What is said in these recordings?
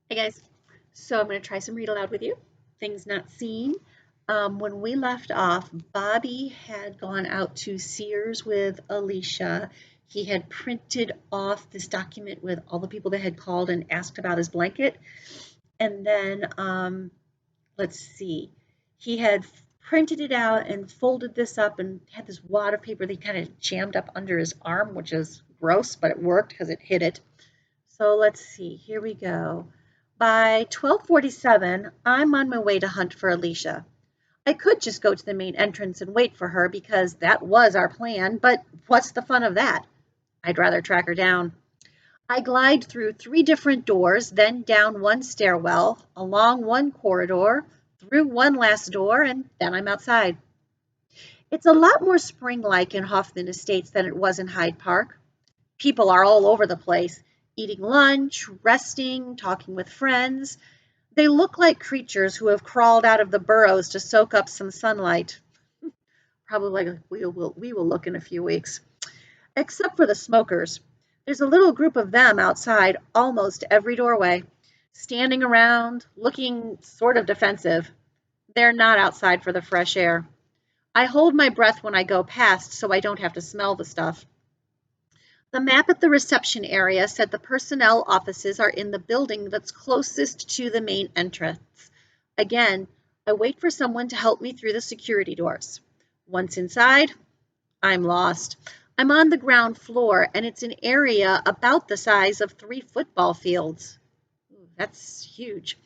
Hey guys, so I'm going to try some read aloud with you. Things not seen. When we left off, Bobby had gone out to Sears with Alicia. He had printed off this document with all the people that had called and asked about his blanket. And then, let's see, he had printed it out and folded this up and had this wad of paper that he kind of jammed up under his arm, which is gross, but it worked because it hid it. So let's see, here we go. By 12:47, I'm on my way to hunt for Alicia. I could just go to the main entrance and wait for her because that was our plan, but what's the fun of that? I'd rather track her down. I glide through three different doors, then down one stairwell, along one corridor, through one last door, and then I'm outside. It's a lot more spring-like in Hoffman Estates than it was in Hyde Park. People are all over the place, eating lunch, resting, talking with friends. They look like creatures who have crawled out of the burrows to soak up some sunlight. Probably like we will look in a few weeks. Except for the smokers. There's a little group of them outside almost every doorway, standing around, looking sort of defensive. They're not outside for the fresh air. I hold my breath when I go past so I don't have to smell the stuff. The map at the reception area said the personnel offices are in the building that's closest to the main entrance. Again, I wait for someone to help me through the security doors. Once inside, I'm lost. I'm on the ground floor, and it's an area about the size of 3 football fields. That's huge.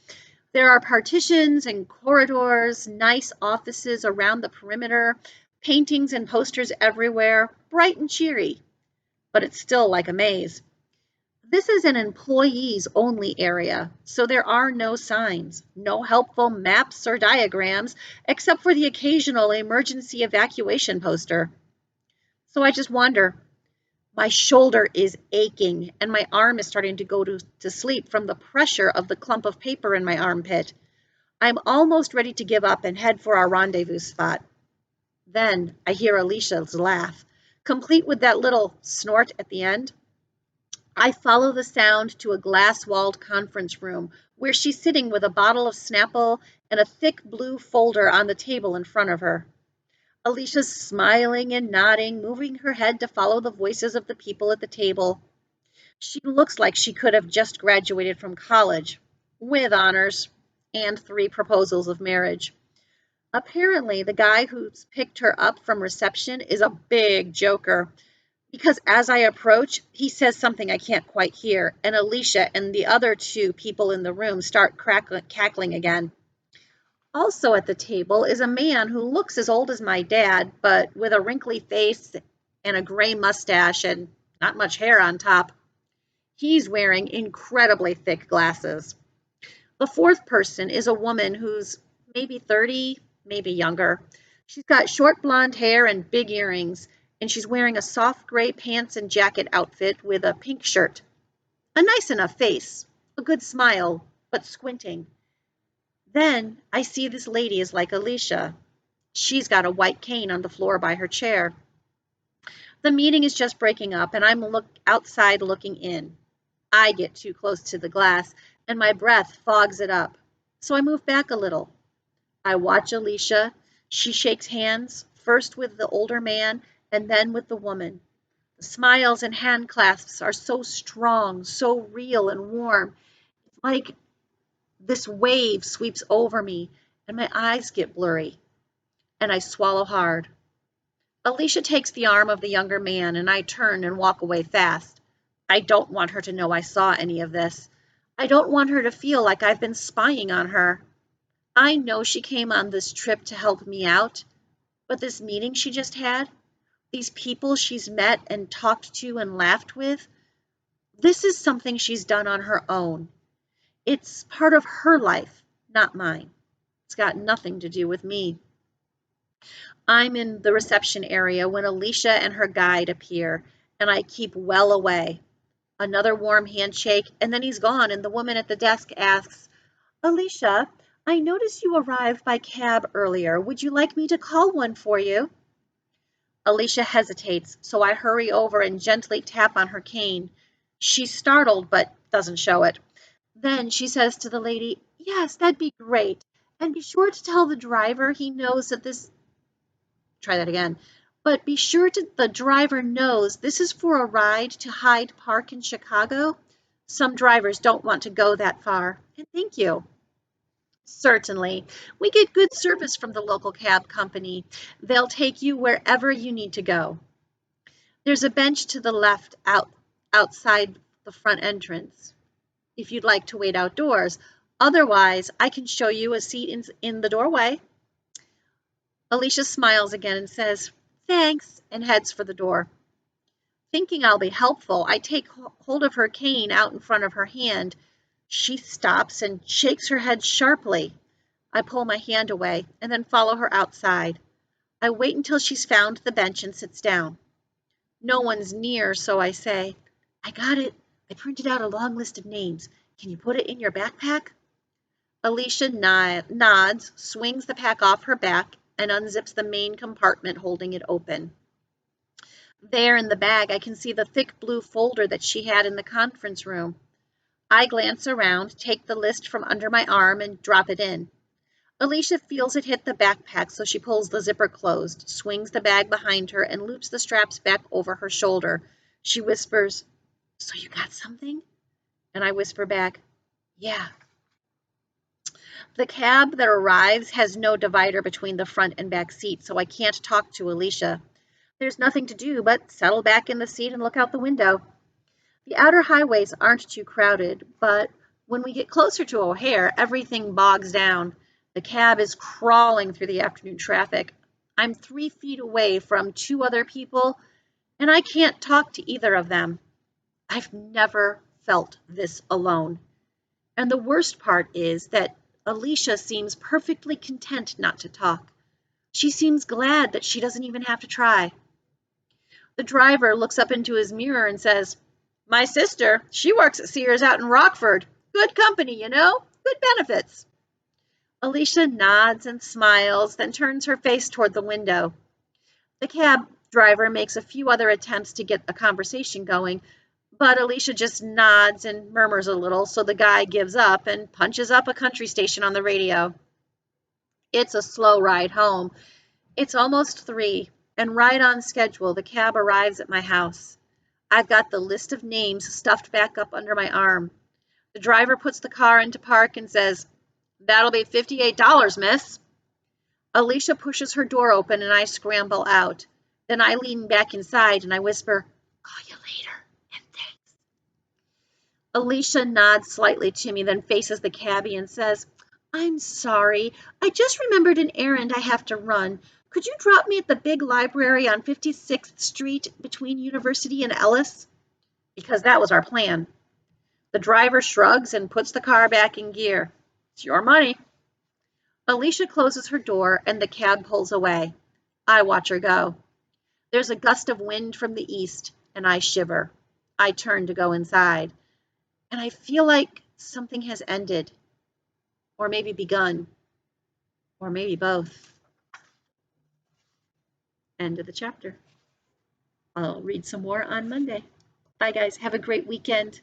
There are partitions and corridors, nice offices around the perimeter, paintings and posters everywhere, bright and cheery, but it's still like a maze. This is an employees only area, so there are no signs, no helpful maps or diagrams, except for the occasional emergency evacuation poster. So I just wander. My shoulder is aching, and my arm is starting to go to sleep from the pressure of the clump of paper in my armpit. I'm almost ready to give up and head for our rendezvous spot. Then I hear Alicia's laugh, complete with that little snort at the end. I follow the sound to a glass-walled conference room where she's sitting with a bottle of Snapple and a thick blue folder on the table in front of her. Alicia's smiling and nodding, moving her head to follow the voices of the people at the table. She looks like she could have just graduated from college, with honors, and 3 proposals of marriage. Apparently, the guy who's picked her up from reception is a big joker, because as I approach, he says something I can't quite hear, and Alicia and the other 2 people in the room start cackling again. Also at the table is a man who looks as old as my dad, but with a wrinkly face and a gray mustache and not much hair on top. He's wearing incredibly thick glasses. The 4th person is a woman who's maybe 30, maybe younger. She's got short blonde hair and big earrings, and she's wearing a soft gray pants and jacket outfit with a pink shirt. A nice enough face, a good smile, but squinting. Then I see this lady is like Alicia. She's got a white cane on the floor by her chair. The meeting is just breaking up, and I'm outside looking in. I get too close to the glass, and my breath fogs it up. So I move back a little. I watch Alicia. She shakes hands, first with the older man and then with the woman. The smiles and hand clasps are so strong, so real and warm. It's like this wave sweeps over me, and my eyes get blurry, and I swallow hard. Alicia takes the arm of the younger man, and I turn and walk away fast. I don't want her to know I saw any of this. I don't want her to feel like I've been spying on her. I know she came on this trip to help me out, but this meeting she just had, these people she's met and talked to and laughed with, this is something she's done on her own. It's part of her life, not mine. It's got nothing to do with me. I'm in the reception area when Alicia and her guide appear, and I keep well away. Another warm handshake, and then he's gone, and the woman at the desk asks, Alicia, I noticed you arrived by cab earlier. Would you like me to call one for you? Alicia hesitates, so I hurry over and gently tap on her cane. She's startled, but doesn't show it. Then she says to the lady, "Yes, that'd be great. And be sure to tell the driver he knows that this," try that again, "but be sure to the driver knows this is for a ride to Hyde Park in Chicago. Some drivers don't want to go that far. And thank you." Certainly. We get good service from the local cab company. They'll take you wherever you need to go. There's a bench to the left outside the front entrance if you'd like to wait outdoors. Otherwise, I can show you a seat in the doorway. Alicia smiles again and says, "Thanks," and heads for the door. Thinking I'll be helpful, I take hold of her cane out in front of her hand. She stops and shakes her head sharply. I pull my hand away and then follow her outside. I wait until she's found the bench and sits down. No one's near, so I say, "I got it. I printed out a long list of names. Can you put it in your backpack?" Alicia nods, swings the pack off her back, and unzips the main compartment, holding it open. There in the bag, I can see the thick blue folder that she had in the conference room. I glance around, take the list from under my arm, and drop it in. Alicia feels it hit the backpack, so she pulls the zipper closed, swings the bag behind her, and loops the straps back over her shoulder. She whispers, "So you got something?" And I whisper back, "Yeah." The cab that arrives has no divider between the front and back seats, so I can't talk to Alicia. There's nothing to do but settle back in the seat and look out the window. The outer highways aren't too crowded, but when we get closer to O'Hare, everything bogs down. The cab is crawling through the afternoon traffic. I'm 3 feet away from two other people, and I can't talk to either of them. I've never felt this alone. And the worst part is that Alicia seems perfectly content not to talk. She seems glad that she doesn't even have to try. The driver looks up into his mirror and says, "My sister, she works at Sears out in Rockford. Good company, you know, good benefits." Alicia nods and smiles, then turns her face toward the window. The cab driver makes a few other attempts to get a conversation going, but Alicia just nods and murmurs a little, so the guy gives up and punches up a country station on the radio. It's a slow ride home. It's almost 3, and right on schedule, the cab arrives at my house. I've got the list of names stuffed back up under my arm. The driver puts the car into park and says, "That'll be $58, miss." Alicia pushes her door open and I scramble out. Then I lean back inside and I whisper, "Call you later, and thanks." Alicia nods slightly to me, then faces the cabbie and says, "I'm sorry. I just remembered an errand I have to run. Could you drop me at the big library on 56th Street between University and Ellis?" Because that was our plan. The driver shrugs and puts the car back in gear. "It's your money." Alicia closes her door and the cab pulls away. I watch her go. There's a gust of wind from the east and I shiver. I turn to go inside and I feel like something has ended, or maybe begun, or maybe both. End of the chapter. I'll read some more on Monday. Bye, guys. Have a great weekend.